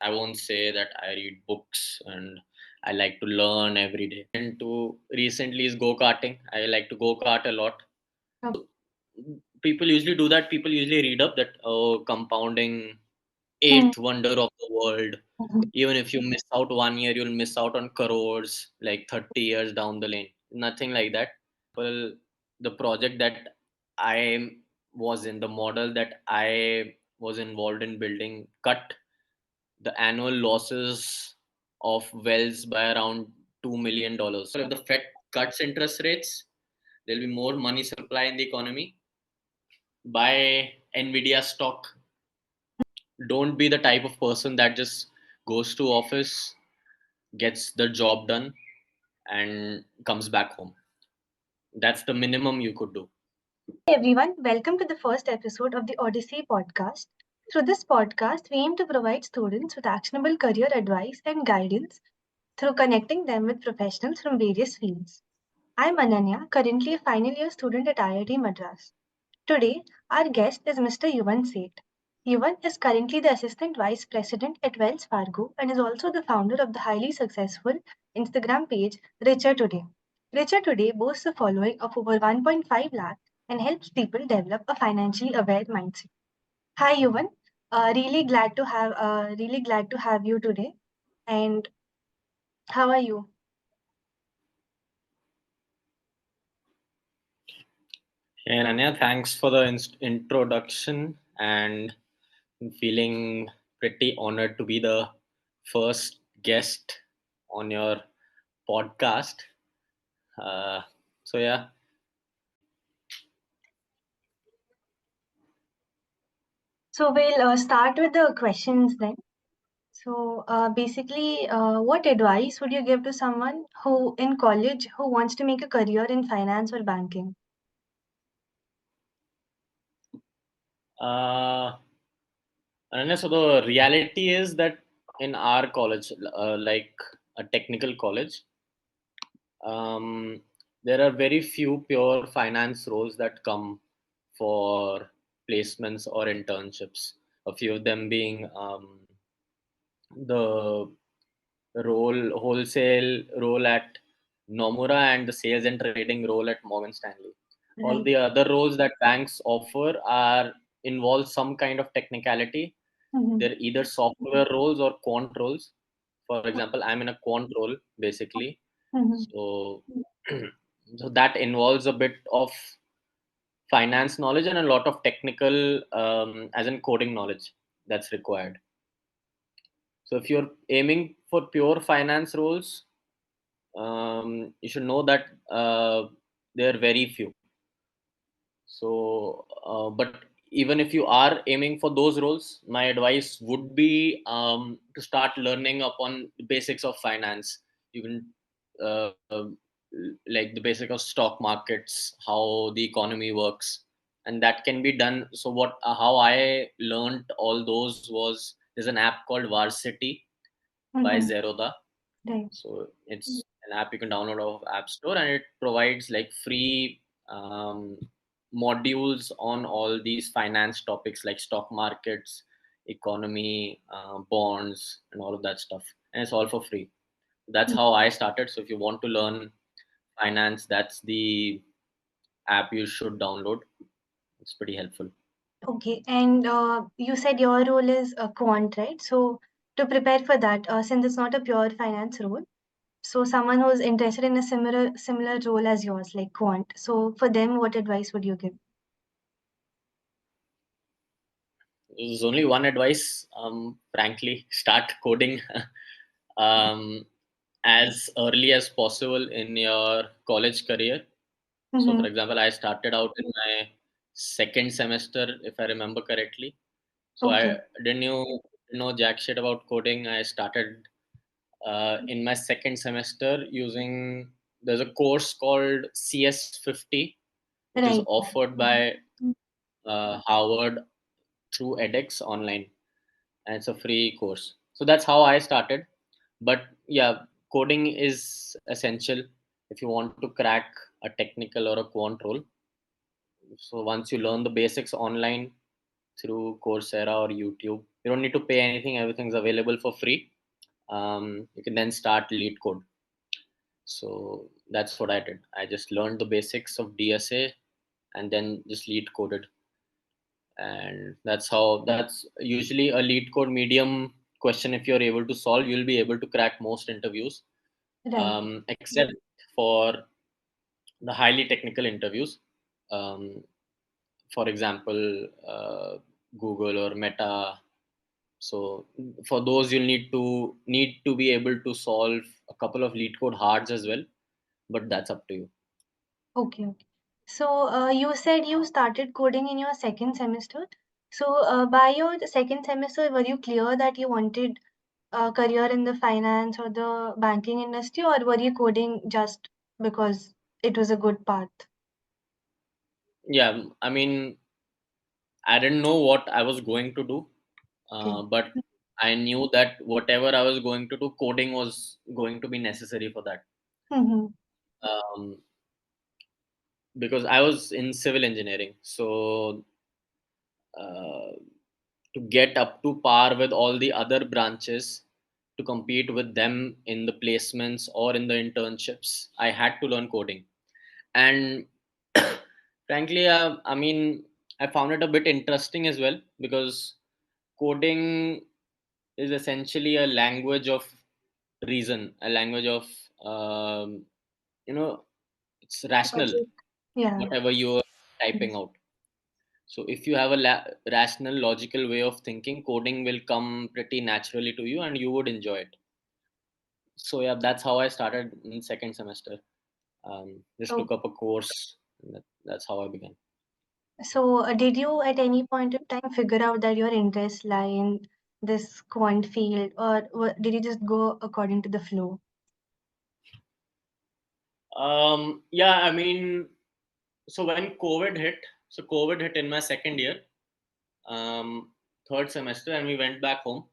I won't say that I read books and I like to learn every day. And to recently is go karting. I like to go kart a lot. People usually do that. People usually read up that compounding eighth wonder of the world. Even if you miss out 1 year, you'll miss out on crores like 30 years down the lane. Nothing like that. Well, the project that I was in, the model that I was involved in building, cut the annual losses of wells by around $2 million. If the Fed cuts interest rates, there'll be more money supply in the economy. Buy Nvidia stock. Don't be the type of person that just goes to office, gets the job done, and comes back home. That's the minimum you could do. Hey everyone, welcome to the first episode of the Odyssey podcast. Through this podcast, we aim to provide students with actionable career advice and guidance through connecting them with professionals from various fields. I'm Ananya, currently a final year student at IIT Madras. Today, our guest is Mr. Yuvan Seth. Yuvan is currently the Assistant Vice President at Wells Fargo and is also the founder of the highly successful Instagram page Richer Today. Richer Today boasts a following of over 1.5 lakh and helps people develop a financially aware mindset. Hi Yuvan, really glad to have you today. And how are you? And Anya, thanks for the introduction. And I'm feeling pretty honored to be the first guest on your podcast. Uh, so, yeah. So we'll start with the questions then. So, what advice would you give to someone who in college who wants to make a career in finance or banking? Uh, Ananya, so the reality is that in our college, like a technical college, um, there are very few pure finance roles that come for placements or internships. A few of them being the wholesale role at Nomura and the sales and trading role at Morgan Stanley. All Right. the other roles that banks offer are involve some kind of technicality. Mm-hmm. They're either software roles or quant roles. For example, I'm in a quant role basically. Mm-hmm. So, so that involves a bit of finance knowledge and a lot of technical, as in coding knowledge that's required. So if you're aiming for pure finance roles, you should know that there are very few. So, but even if you are aiming for those roles, my advice would be to start learning upon the basics of finance. You can like the basic of stock markets, how the economy works, and that can be done. So, what how I learned all those was there's an app called Varsity by Mm-hmm. Zerodha. Right. So it's an app you can download off App Store, and it provides like free modules on all these finance topics like stock markets, economy, bonds, and all of that stuff. And it's all for free. That's how I started. So if you want to learn finance, that's the app you should download. It's pretty helpful. Okay. And you said your role is a quant, right? So to prepare for that, since it's not a pure finance role, so someone who's interested in a similar role as yours, like quant. So for them, what advice would you give? There's only one advice, frankly, start coding um, as early as possible in your college career. So, for Mm-hmm. example, I started out in my second semester, if I remember correctly. So, Okay. I didn't know jack shit about coding. I started in my second semester using there's a course called CS50, which is Right. offered by Harvard through edX online, and it's a free course. So that's how I started. But yeah, coding is essential if you want to crack a technical or a quant role. So once you learn the basics online, through Coursera or YouTube. You don't need to pay anything, everything's available for free. You can then start lead code. So that's what I did. I just learned the basics of DSA and then just lead coded. And that's usually a lead code medium question. If you're able to solve, you'll be able to crack most interviews, Right. except for the highly technical interviews. Um, for example, Google or Meta. So for those, you'll need to be able to solve a couple of lead code hards as well, but that's up to you. Okay, okay. So, you said you started coding in your second semester. So, by your second semester, were you clear that you wanted a career in the finance or the banking industry, or were you coding just because it was a good path? Yeah, I mean, I didn't know what I was going to do, Okay. but I knew that whatever I was going to do, coding was going to be necessary for that. Mm-hmm. Um, because I was in civil engineering, so uh, to get up to par with all the other branches, to compete with them in the placements or in the internships, I had to learn coding. And frankly, I mean, I found it a bit interesting as well, because coding is essentially a language of reason, a language of um, you know it's rational, Logic. Yeah. whatever you're typing Yes. out. So if you have a rational, logical way of thinking, coding will come pretty naturally to you, and you would enjoy it. So yeah, that's how I started in second semester. Just Oh, took up a course. And that's how I began. so, did you at any point of time figure out that your interests lie in this quant field, or did you just go according to the flow? Yeah, I mean, so when COVID hit, so COVID hit in my second year, um, third semester, and we went back home.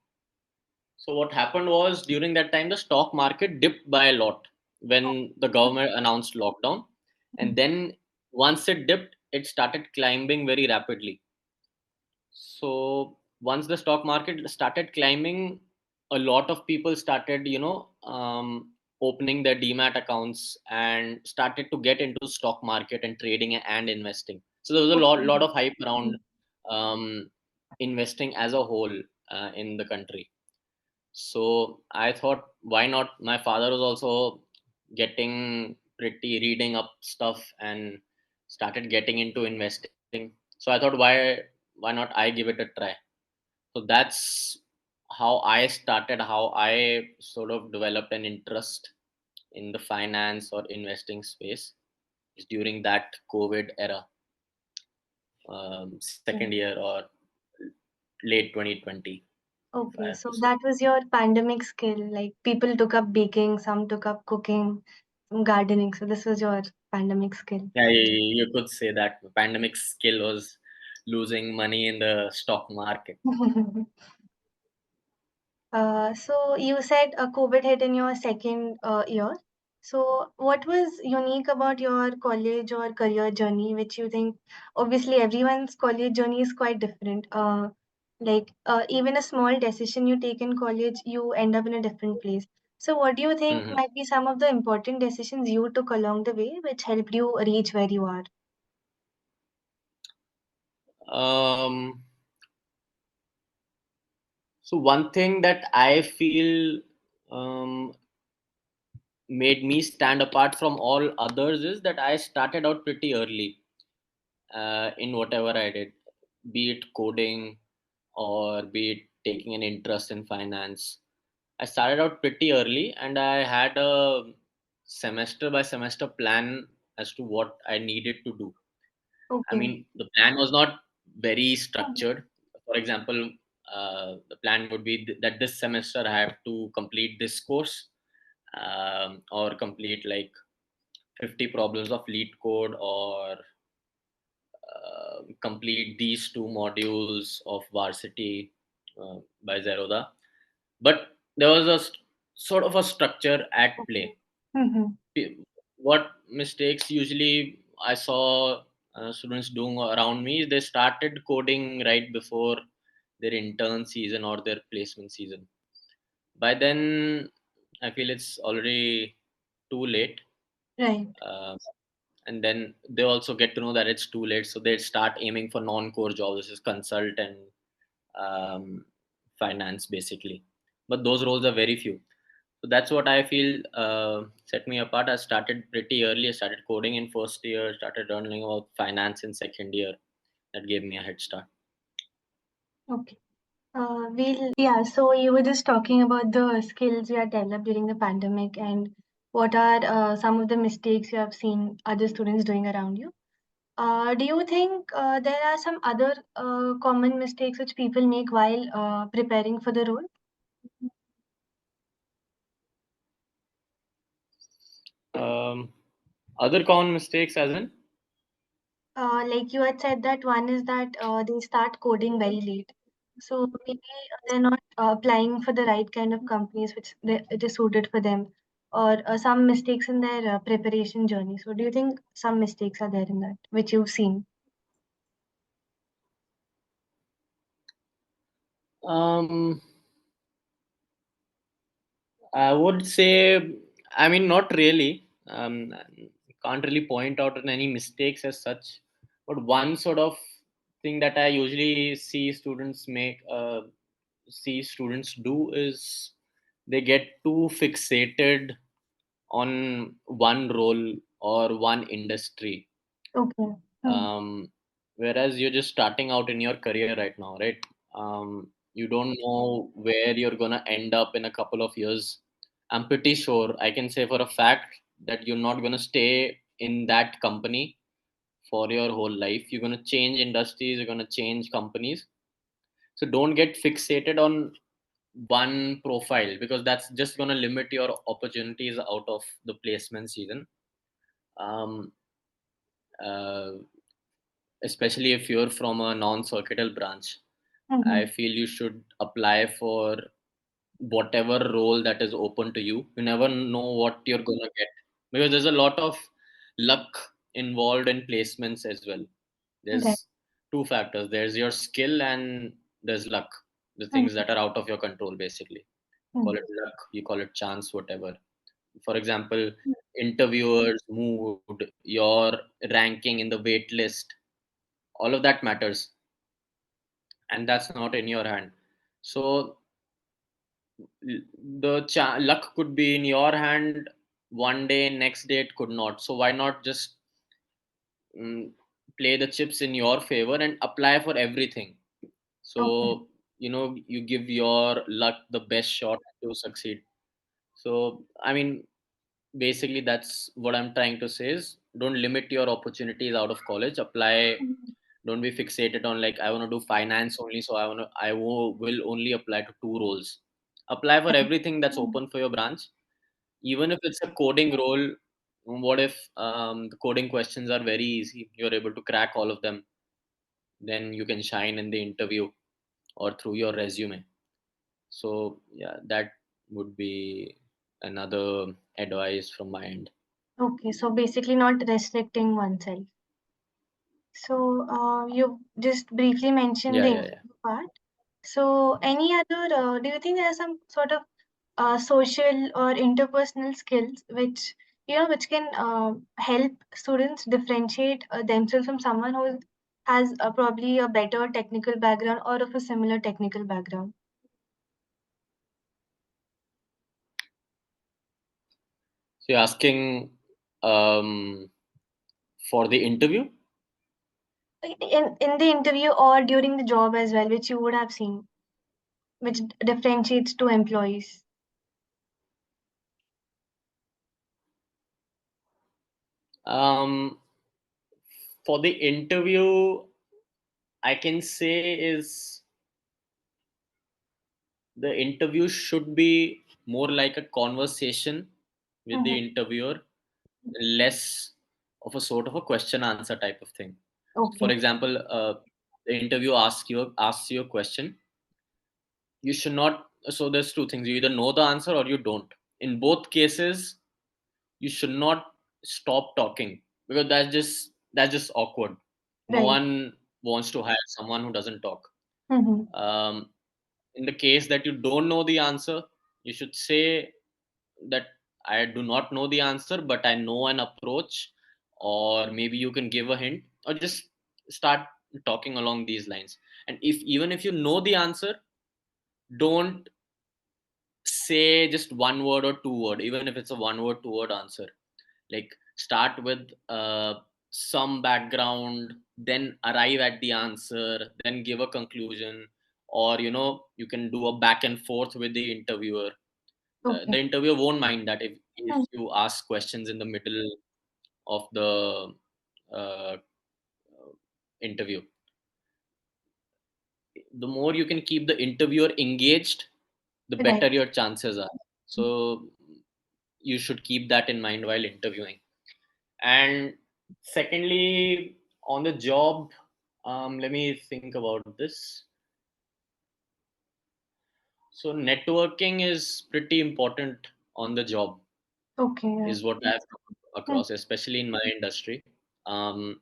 So what happened was, during that time, the stock market dipped by a lot when the government announced lockdown, and then once it dipped, it started climbing very rapidly. So once the stock market started climbing, a lot of people started, opening their demat accounts and started to get into stock market and trading and investing. So there was a lot Okay. of hype around um, investing as a whole in the country. So I thought, why not? My father was also getting pretty reading up stuff and started getting into investing. So I thought, why not I give it a try? So that's how I started, how I sort of developed an interest in the finance or investing space, is during that COVID era, second Okay. year or late 2020, if I Okay, have to so say. that was your pandemic skill. Like people took up baking, some took up cooking, some gardening. So this was your pandemic skill. Yeah, you could say that the pandemic skill was losing money in the stock market. So you said COVID hit in your second year. So what was unique about your college or career journey, which you think, obviously everyone's college journey is quite different. Like even a small decision you take in college, you end up in a different place. So what do you think Mhm. might be some of the important decisions you took along the way, which helped you reach where you are? Um, so one thing that I feel um, made me stand apart from all others is that I started out pretty early in whatever I did, be it coding or be it taking an interest in finance. I started out pretty early, and I had a semester by semester plan as to what I needed to do. I Okay. mean, the plan was not very structured. For example, the plan would be that this semester I have to complete this course, or complete like 50 problems of lead code, or complete these two modules of varsity by Zeroda. But there was sort of a structure at Okay. play. Mm-hmm. What mistakes usually I saw students doing around me is they started coding right before their intern season or their placement season. By then, I feel it's already too late. Right. Uh, and then they also get to know that it's too late, so they start aiming for non-core jobs, which is consult and um, finance, basically. But those roles are very few. So that's what I feel set me apart. I started pretty early. I started coding in first year, started learning about finance in second year. That gave me a head start. Okay. Yeah, so you were just talking about the skills you had developed during the pandemic and what are some of the mistakes you have seen other students doing around you. Do you think there are some other common mistakes which people make while preparing for the role? Um, Other common mistakes, as in? Like you had said that one is that they start coding very late. So maybe they're not applying for the right kind of companies which it is suited for them, or some mistakes in their preparation journey. So do you think some mistakes are there in that which you've seen? Um, I would say, I mean, not really. Can't really point out on any mistakes as such. But one sort of thing that I usually see students do is they get too fixated on one role or one industry. Okay. Hmm. Whereas you're just starting out in your career right now, right? You don't know where you're gonna end up in a couple of years. I'm pretty sure I can say for a fact that you're not gonna stay in that company for your whole life. You're gonna change industries, you're gonna change companies. So don't get fixated on one profile, because that's just gonna limit your opportunities out of the placement season. Um, uh, Especially if you're from a non-circuital branch, I Mm-hmm. feel you should apply for whatever role that is open to you. You never know what you're going to get, because there's a lot of luck involved in placements as well. Right. There's two factors: there's your skill and there's luck, the things Mm-hmm. that are out of your control, basically. Call it luck, you call it chance, whatever. For example, interviewers mood, your ranking in the wait list, all of that matters, and that's not in your hand. So luck could be in your hand one day, next day it could not. So why not just mm, play the chips in your favor and apply for everything? Okay. So you give your luck the best shot to succeed. So I mean, basically that's what I'm trying to say is, don't limit your opportunities out of college. Apply. Mhm. Don't be fixated on like, I want to do finance only, so will only apply to two roles. Apply for Right. everything that's open for your branch, even if it's a coding role. What if the coding questions are very easy, you're able to crack all of them, then you can shine in the interview or through your resume. So yeah, that would be another advice from my end. Okay. So basically, not restricting oneself. So you just briefly mentioned Yeah, the yeah, yeah. interview part. So any other, do you think there are some sort of social or interpersonal skills which which can help students differentiate themselves from someone who has probably a better technical background or of a similar technical background? So you're asking um, for the interview. In the interview or during the job as well, which you would have seen, which differentiates two employees. um, for the interview, I can say is, the interview should be more like a conversation with the Mhm. interviewer, less of a sort of a question answer type of thing. For Okay. example, the interview asks you a question. You should not. So there's two things: you either know the answer or you don't. In both cases, you should not stop talking, because that's just awkward. No Right. one wants to hire someone who doesn't talk. Mm-hmm. um, in the case that you don't know the answer, you should say that I do not know the answer, but I know an approach, or maybe you can give a hint, or just start talking along these lines. And if even if you know the answer, don't say just one word or two word, even if it's a one word, two word answer. Like start with some background, then arrive at the answer, then give a conclusion, or you can do a back and forth with the interviewer. Okay. The interviewer won't mind that if Mm. you ask questions in the middle of the uh, interview. The more you can keep the interviewer engaged, the Right. better your chances are. So you should keep that in mind while interviewing. And secondly, on the job, let me think about this. So networking is pretty important on the job, Okay. is what I've come Mm. across, especially in my industry. um,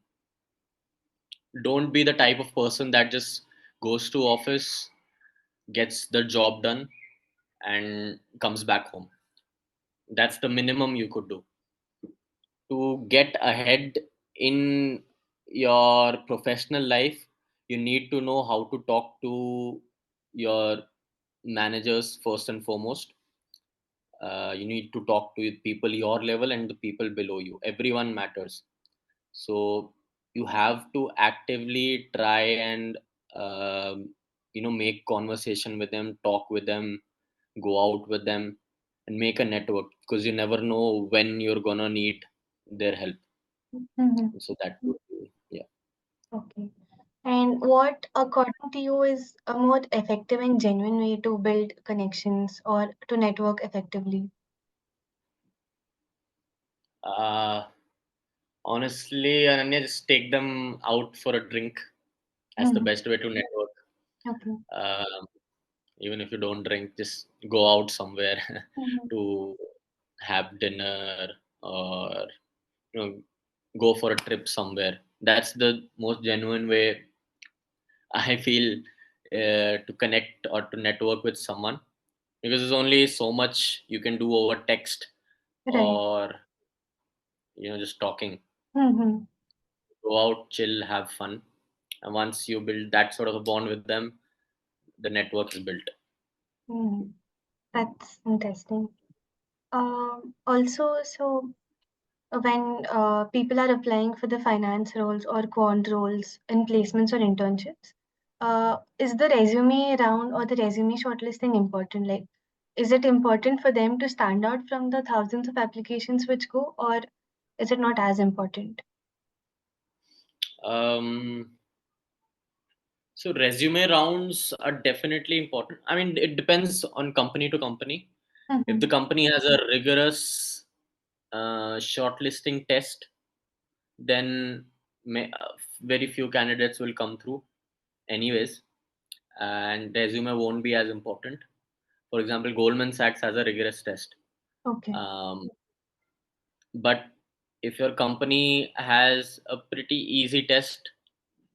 don't be the type of person that just goes to office, gets the job done, and comes back home. That's the minimum you could do to get ahead in your professional life. You need to know how to talk to your managers first and foremost. You need to talk to people your level and the people below you. Everyone matters. So you have to actively try and make conversation with them, talk with them, go out with them, and make a network, because you never know when you're gonna need their help. Mm-hmm. So that would be, yeah. Okay. And what, according to you, is a more effective and genuine way to build connections or to network effectively? uh, Honestly, Ananya, just take them out for a drink. That's the Mm-hmm. best way to network. Okay. um, Even if you don't drink, just go out somewhere Mm-hmm. to have dinner, or go for a trip somewhere. That's the most genuine way I feel, to connect or to network with someone, because there's only so much you can do over text, Right. or just talking. Mm-hmm. Go out, chill, have fun, and once you build that sort of a bond with them, the network is built. Mm-hmm. That's interesting. Also, so when people are applying for the finance roles or quant roles in placements or internships, is the resume round or the resume shortlisting important? Like, is it important for them to stand out from the thousands of applications which go, or is it not as important? um, so resume rounds are definitely important. I mean, it depends on company to company. If the Mm-hmm. company has a rigorous shortlisting test, then very few candidates will come through anyways, and resume won't be as important. For example, Goldman Sachs has a rigorous test. Okay. um, but if your company has a pretty easy test,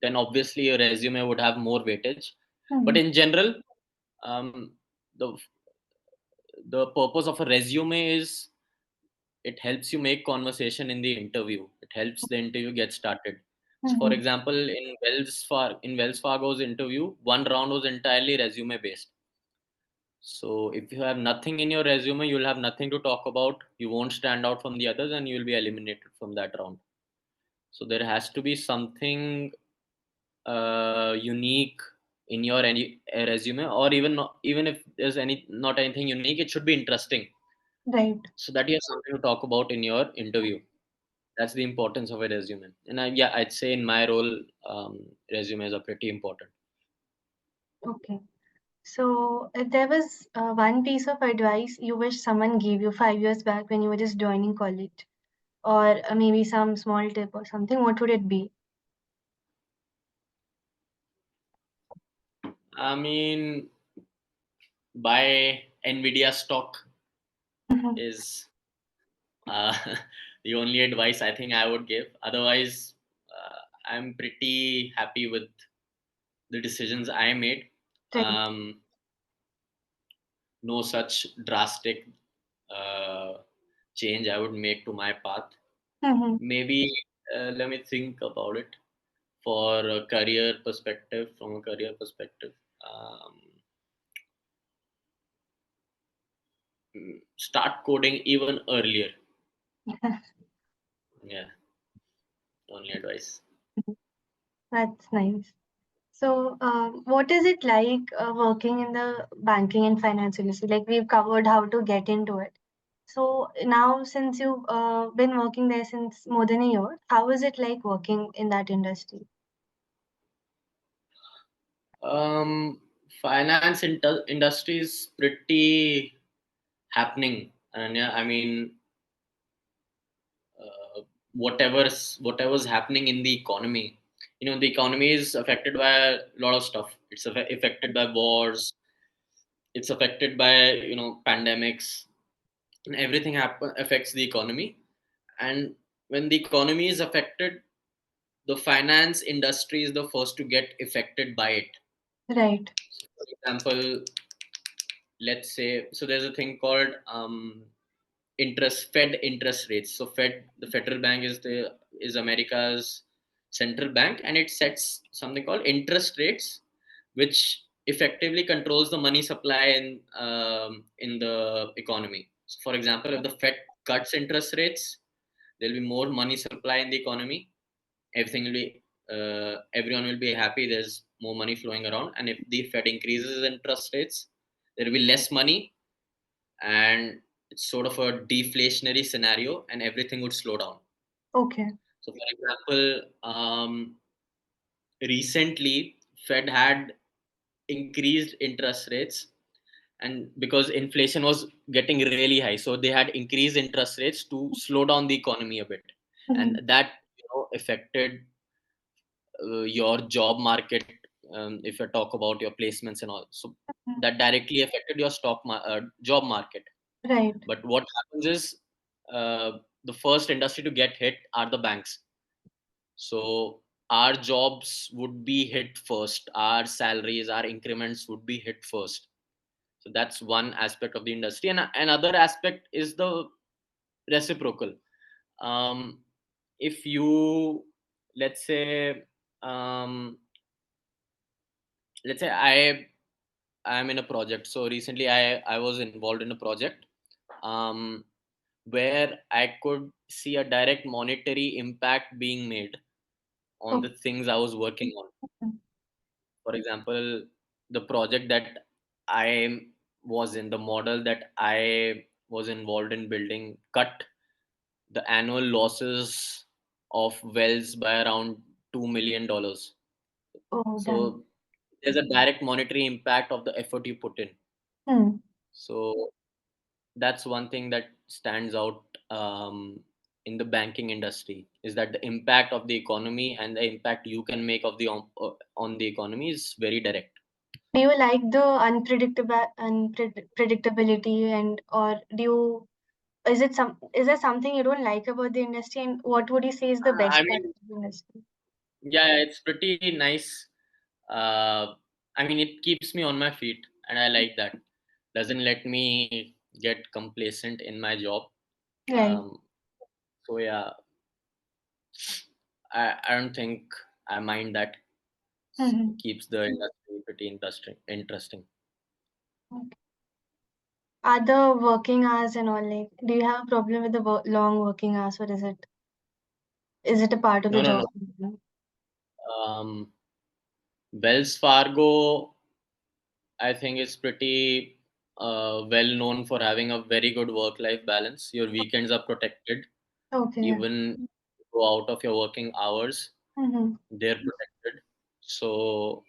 then obviously your resume would have more weightage. But Mm-hmm. in general, um, the the purpose of a resume is it helps you make conversation in the interview. It helps the interview get started. So for Mm-hmm. example, in Wells Fargo's interview, one round was entirely resume based. So if you have nothing in your resume, you'll have nothing to talk about. You won't stand out from the others, and you'll be eliminated from that round. So there has to be something unique in your resume, or even if there's not anything unique, it should be interesting, Right. so that you have something to talk about in your interview. That's the importance of a resume. And yeah, I'd say in my role, resumes are pretty important. Okay. So, if there was one piece of advice you wish someone gave you 5 years back when you were just joining college, or maybe some small tip or something, what would it be? I mean, buy Nvidia stock Mhm. is uh, the only advice I think I would give. Otherwise, I'm pretty happy with the decisions I made. Right. No such drastic uh, change I would make to my path. Mm-hmm. Maybe let me think about it. For a career perspective, from a career perspective, um, start coding even earlier. Yeah, only advice. That's nice. So, what is it like working in the banking and finance industry? Like we've covered how to get into it. So now, since you've been working there since more than a year, how is it like working in that industry? Um, Finance industry is pretty happening, and yeah, I mean, whatever's happening in the economy. The economy is affected by a lot of stuff. It's affected by wars. It's affected by pandemics, and everything affects the economy. And when the economy is affected, the finance industry is the first to get affected by it. Right. For example, let's say, so there's a thing called fed interest rates. So the federal bank is America's central bank, and it sets something called interest rates, which effectively controls the money supply in the economy. So for example, if the Fed cuts interest rates, there'll be more money supply in the economy. Everyone will be happy. There's more money flowing around. And if the Fed increases interest rates, there will be less money, and it's sort of a deflationary scenario, and everything would slow down. Okay. So for example, recently Fed had increased interest rates, and because inflation was getting really high, so they had increased interest rates to slow down the economy a bit. Mm-hmm. And that affected your job market. If you talk about your placements and all, so that directly affected your job market. Right. But what happens is, uh, the first industry to get hit are the banks. So our jobs would be hit first, our salaries, our increments would be hit first. So that's one aspect of the industry, and another aspect is the reciprocal. um, if you, let's say, um, I'm in a project. So recently I was involved in a project, um, where I could see a direct monetary impact being made on Okay. the things I was working on. For example, the project that I was in, the model that I was involved in building, cut the annual losses of wells by around $2 million. Oh, damn. So there's a direct monetary impact of the effort you put in. Hmm. So that's one thing that stands out, in the banking industry, is that the impact of the economy and the impact you can make on the economy is very direct. Do you like the unpredictability, and or do you is there something you don't like about the industry, and what would you say is the I best part mean, of the industry? yeah, it's pretty nice. I mean, it keeps me on my feet, and I like that. Doesn't let me get complacent in my job. Right. Um, so yeah, I don't think I mind that. Mm-hmm. Keeps the industry pretty interesting. Are the working hours and all, like, do you have a problem with the long working hours, or is it a part of the No, no, no. job? Um, Wells Fargo, I think, is pretty well known for having a very good work-life balance. Your weekends are protected. Okay. Even go out of your working hours, Mm-hmm. they're protected. So,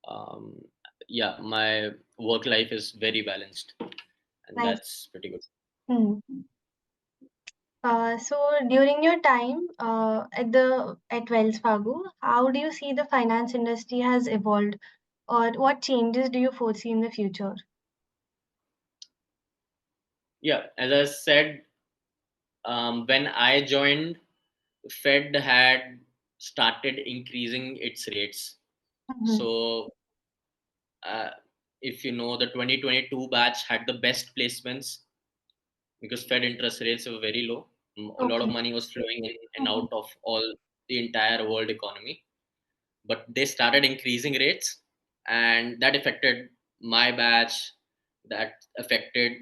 um, yeah, my work life is very balanced, and Nice. that's pretty good. Hmm. So during your time at Wells Fargo, how do you see the finance industry has evolved, or what changes do you foresee in the future? Yeah, as I said, when I joined, Fed had started increasing its rates. Mm-hmm. So, uh, if you know, the 2022 batch had the best placements because Fed interest rates were very low. A lot of Okay. money was flowing in and Mm-hmm. out of all the entire world economy. But they started increasing rates, and that affected my batch. That affected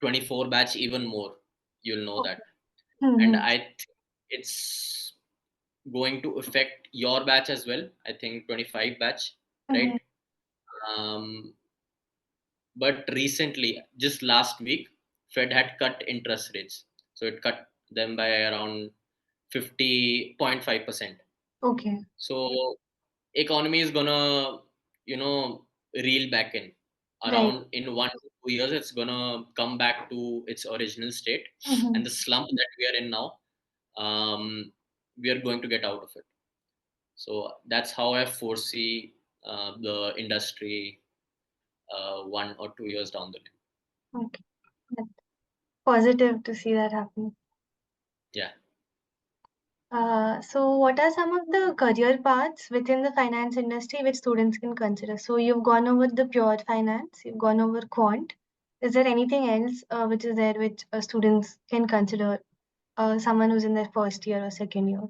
24 batch even more. You'll know that, Okay. and Mm-hmm. I think it's going to affect your batch as well. I think 25 batch, Mm-hmm. right? Um, but recently, just last week, Fed had cut interest rates. So it cut them by around 50.5%. Okay. So economy is gonna, you know, reel back in. Right. Around in 1 to 2 years, it's gonna come back to its original state. Mm-hmm. And the slump that we are in now, we are going to get out of it. So that's how I foresee the industry 1 or 2 years down the line. Okay. That's positive to see that happen. Yeah. So what are some of the career paths within the finance industry which students can consider? So you've gone over the pure finance, you've gone over quant. Is there anything else which is there which students can consider? Someone who's in their first year or second year.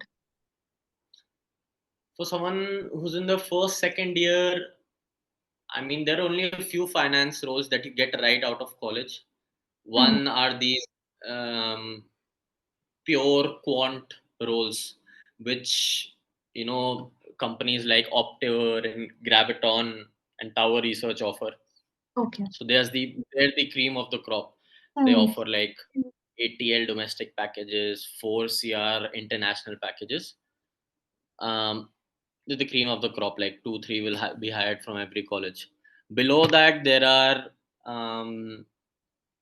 For someone who's in the first, second year, I mean, there are only a few finance roles that you get right out of college. Mm-hmm. One are these um, pure quant roles, which, you know, companies like Optiver and Graviton and Tower Research offer. Okay. So they're the cream of the crop. They Mm-hmm. offer like ATL domestic packages, 4CR international packages. Um, they're the cream of the crop. Like two, three will be hired from every college. Below that, there are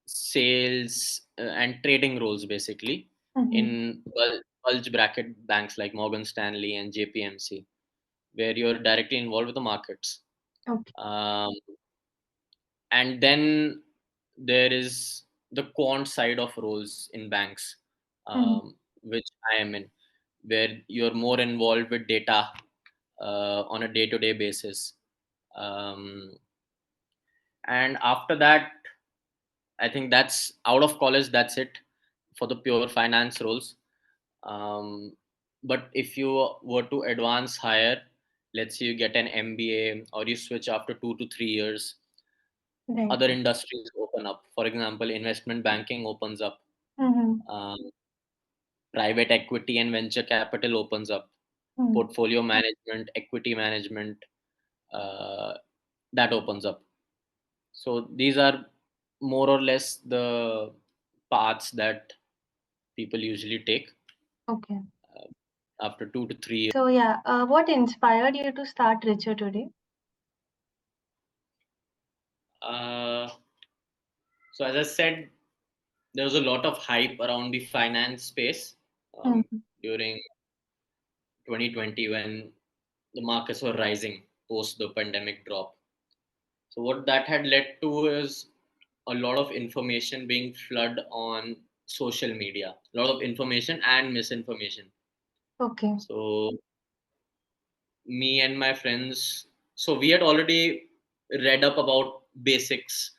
sales and trading roles basically Mm-hmm. in bulge bracket banks like Morgan Stanley and JPMC, where you're directly involved with the markets. Okay. Um, and then there is the quant side of roles in banks, Mm-hmm. which I am in, where you're more involved with data on a day-to-day basis. Um, and after that, I think that's out of college. That's it for the pure finance roles. Um, but if you were to advance higher, let's say you get an MBA or you switch after 2 to 3 years, Right. other industries open up. For example, investment banking opens up, Mm-hmm. um, private equity and venture capital opens up, Mm-hmm. portfolio management, equity management, uh, that opens up. So these are more or less the paths that people usually take Okay. after 2 to 3 years. So yeah, what inspired you to start Richer today? Uh, so as I said, there was a lot of hype around the finance space Mm-hmm. during 2020 when the markets were rising post the pandemic drop. So what that had led to is a lot of information being flooded on social media, a lot of information and misinformation. Okay. So me and my friends, so we had already read up about basics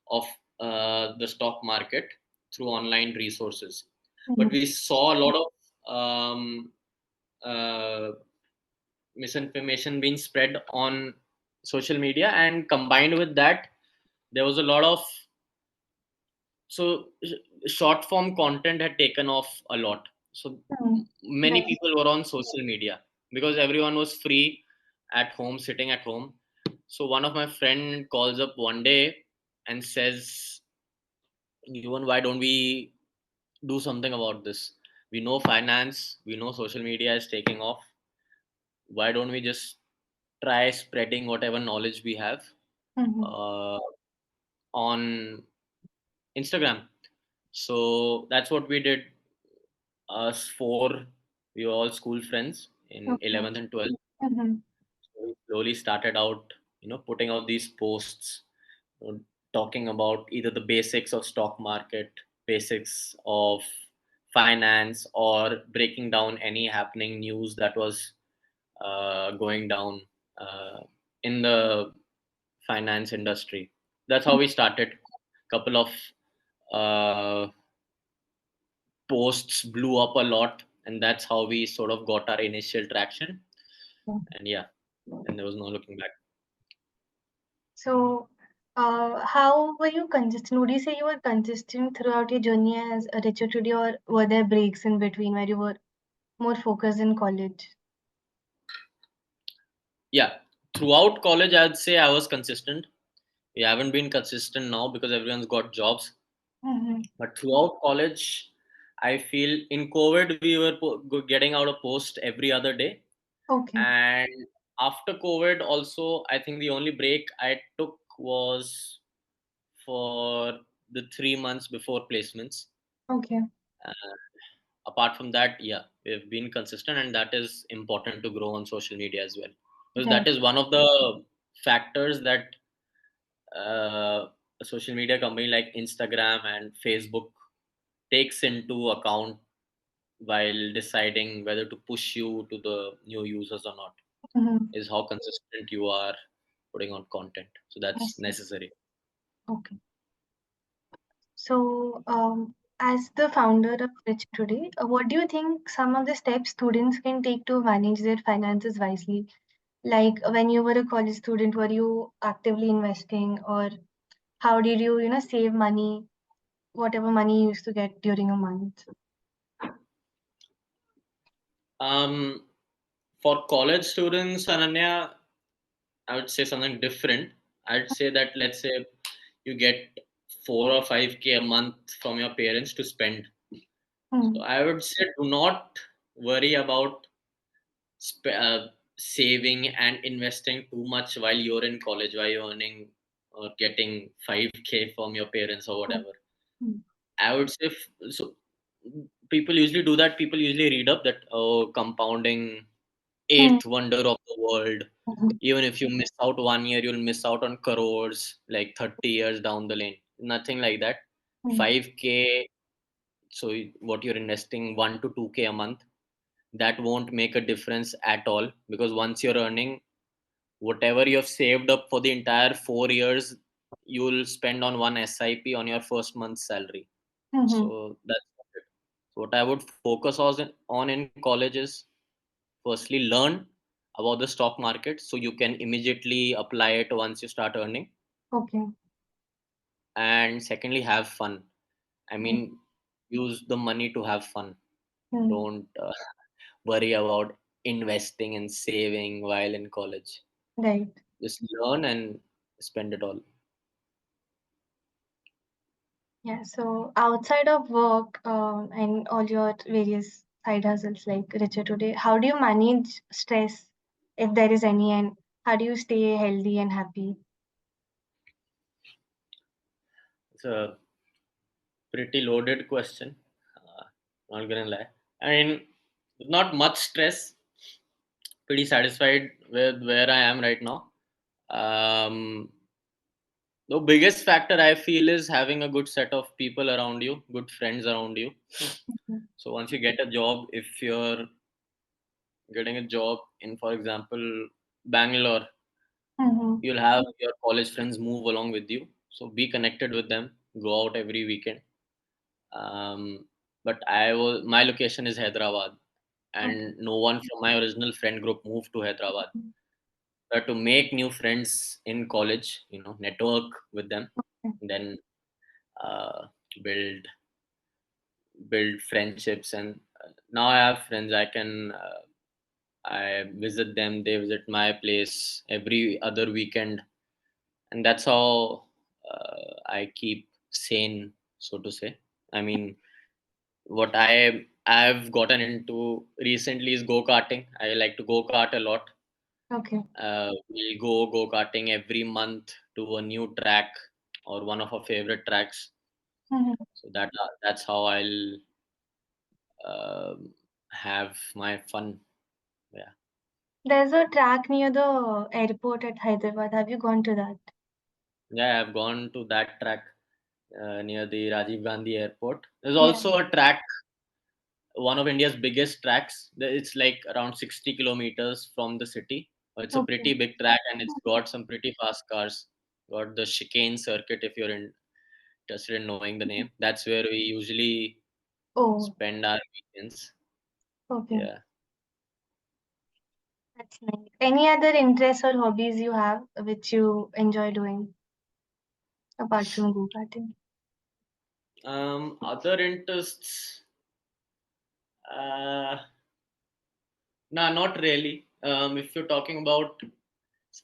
of the stock market through online resources, but Mm-hmm. we saw a lot of uh, misinformation being spread on social media, and combined with that there was a lot of, so short form content had taken off a lot. So Mm-hmm. many Right. people were on social media because everyone was free at home, sitting at home. So one of my friend calls up one day and says, Yuvan, why don't we do something about this? We know finance, we know social media is taking off. Why don't we just try spreading whatever knowledge we have Mm-hmm. uh, on Instagram? So that's what we did. Us four, we were all school friends in Okay. 11th and 12th. Mm-hmm. So we slowly started out, putting out these posts, you know, talking about either the basics of stock market, basics of finance, or breaking down any happening news that was going down uh, in the finance industry. That's how we started. Couple of uh, posts blew up a lot, and that's how we sort of got our initial traction. And yeah, and there was no looking back. So, how were you consistent? Would you say you were consistent throughout your journey as a richer today, or were there breaks in between where you were more focused in college? Yeah, throughout college, I'd say I was consistent. We haven't been consistent now because everyone's got jobs. Mm-hmm. But throughout college, I feel in COVID we were getting out a post every other day, Okay, and after COVID also, I think the only break I took was for the 3 months before placements. okay, Apart from that, yeah, we've been consistent, and that is important to grow on social media as well, because right. that is one of the factors that a social media company like Instagram and Facebook takes into account while deciding whether to push you to the new users or not, Mm-hmm. is how consistent you are putting on content. So I that's see. necessary. Okay. So, as the founder of Rich Today, what do you think some of the steps students can take to manage their finances wisely? Like when you were a college student, were you actively investing, or how did you, save money, whatever money you used to get during a month? um for college students, Ananya, I would say something different. I'd say that, let's say you get 4 or 5K a month from your parents to spend. So Hmm. I would say do not worry about saving and investing too much while you're in college, while you're earning or getting 5K from your parents or Hmm. whatever. Hmm. I would say so. People usually do that. People usually read up that, oh, compounding, Hmm. eighth wonder of the world. Hmm. Even if you miss out one year, you'll miss out on crores like 30 years down the lane. Nothing like that. Hmm. 5K, so what you're investing 1 to 2K a month, that won't make a difference at all, because once you're earning whatever you have saved up for the entire 4 years, you'll spend on one SIP on your first month's salary. Hmm. So that's it. So what I would focus on in college is, firstly, learn about the stock market so you can immediately apply it once you start earning. Okay. And secondly, have fun. I Hmm. mean, use the money to have fun. Hmm. Don't worry about investing and saving while in college. Right. Just learn and spend it all. Yeah. So outside of work, and all your various side hustles like Richer Today, how do you manage stress, if there is any, and how do you stay healthy and happy? It's a pretty loaded question. Uh, Not gonna lie. I mean, not much stress. Pretty satisfied with where I am right now. Um, the biggest factor I feel is having a good set of people around you, good friends around you. Mhm. So once you get a job, if you're getting a job in, for example, Bangalore, Mhm. you'll have your college friends move along with you. So be connected with them. Go out every weekend. But my location is Hyderabad, Okay. and no one from my original friend group moved to Hyderabad. To make new friends in college, network with them, Okay. then uh, build build friendships, and now I have friends. I visit them, they visit my place every other weekend, and that's how I keep sane, so to say. I mean, what I've gotten into recently is go karting. I like to go kart a lot. Okay. We'll go karting every month to a new track or one of our favorite tracks. Mhm. So that's how I'll um have my fun. Yeah, There's a track near the airport at Hyderabad. Have you gone to that? yeah. I've gone to that track near the Rajiv Gandhi Airport. There's Yeah. also a track one of India's biggest tracks. It's like around 60 kilometers from the city. It's a Okay. pretty big track, and it's got some pretty fast cars. Got the chicane circuit. If you're interested in knowing the name, that's where we usually Oh, spend our weekends. okay. Yeah. That's nice. Any other interests or hobbies you have which you enjoy doing apart from go-karting? Other interests. Uh, nah, not really. If you're talking about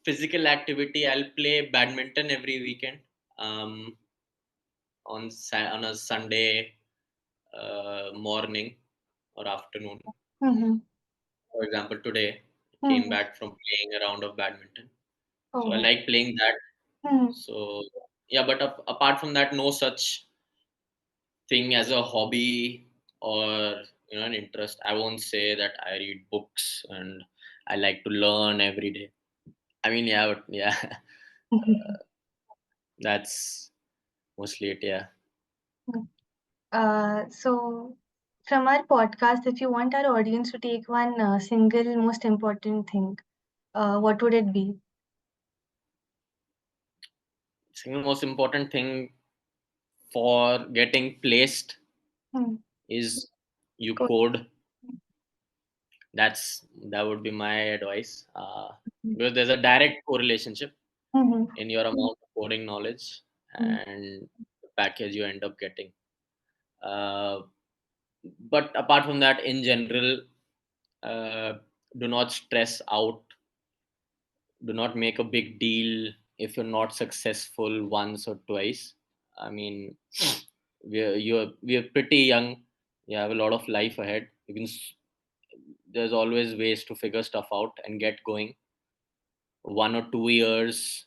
physical activity, I'll play badminton every weekend. Um, on a Sunday morning or afternoon. Mm-hmm. For example, today I came Mm-hmm. back from playing a round of badminton, so I Oh. like playing that. Mm-hmm. So yeah, but apart from that, no such thing as a hobby or an interest. I won't say that I read books and I like to learn every day. I mean, yeah, but yeah, that's mostly it. Yeah. So from our podcast, if you want our audience to take one single most important thing, what would it be? Single most important thing for getting placed Hmm. is you Good. code. That would be my advice, because there's a direct correlationship Mm-hmm. in your amount of coding knowledge Mm-hmm. and the package you end up getting. uh, but apart from that, in general, uh, do not stress out, do not make a big deal if you're not successful once or twice. I mean, we're pretty young. You have a lot of life ahead. There's always ways to figure stuff out and get going. 1 or 2 years,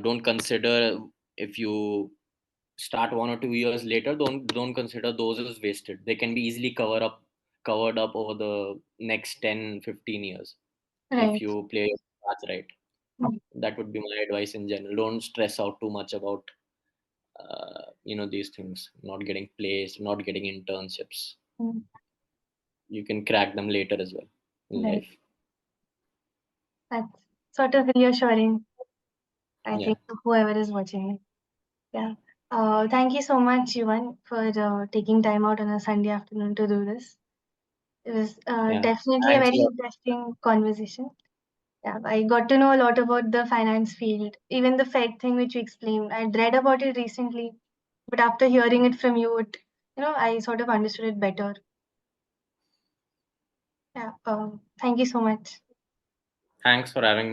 don't consider, if you start 1 or 2 years later, don't consider those as wasted. They can be easily covered up over the next 10-15 years if Right. you play your cards right. Mm-hmm. That would be my advice in general. Don't stress out too much about these things, not getting placed, not getting internships. You can crack them later as well in Right. life. That's sort of reassuring, I Yeah. think, to whoever is watching it. Yeah. Thank you so much, Yuvan, for taking time out on a Sunday afternoon to do this. It was Yeah. definitely a Thanks a very lot. interesting conversation. Yeah, I got to know a lot about the finance field, even the Fed thing which you explained. I'd read about it recently, but after hearing it from you, I sort of understood it better. Yeah, thank you so much. Thanks for having me.